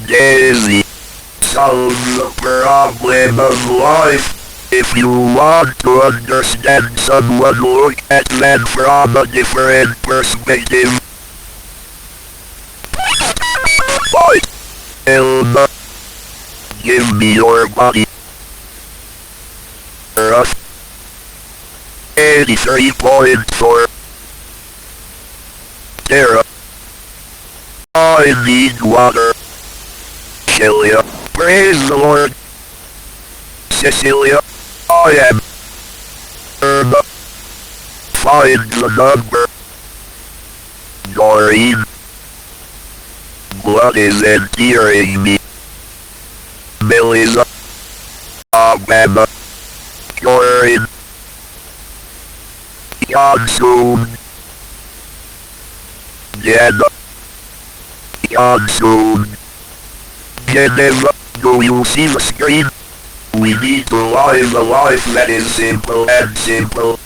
Daisy. Solve the problem of life. If you want to understand someone, look at them from a different perspective. Fight! Elma, give me your body. Earth. 83.4. Tara. I need water. Celia, praise the Lord. Cecilia, I am. Irma, find the number. Doreen, blood is endearing me. Melissa, Alabama, Doreen, Monsoon, Jenna, Monsoon, Geneva, do you see the screen? We need to live a life that is simple and simple.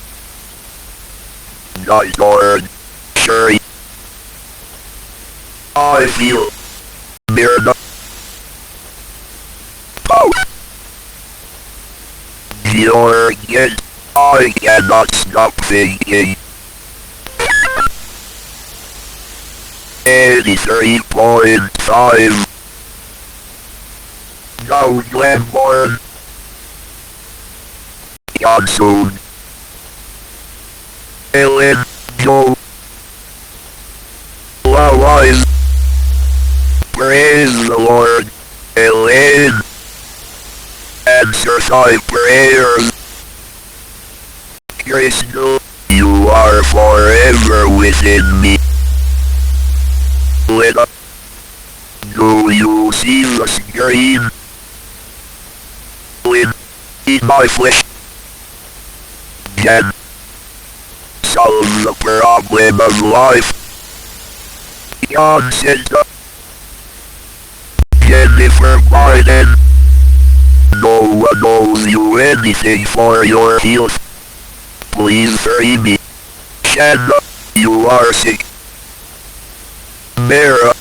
Not Lord, Sherry. I feel Mirna. Oh. Jorgen, I cannot stop thinking. 83.5. No Glenmore. Johnson. Ellen, Joe. Lawise. Praise the Lord. Ellen. Answer thy prayers. Crystal, you are forever within me. Lena, do you see the screen? Lynn, eat my flesh. Jen, solve the problem of life. John said, Jennifer Biden, no one owes you anything for your health. Please free me. Shanna, you are sick. Mara,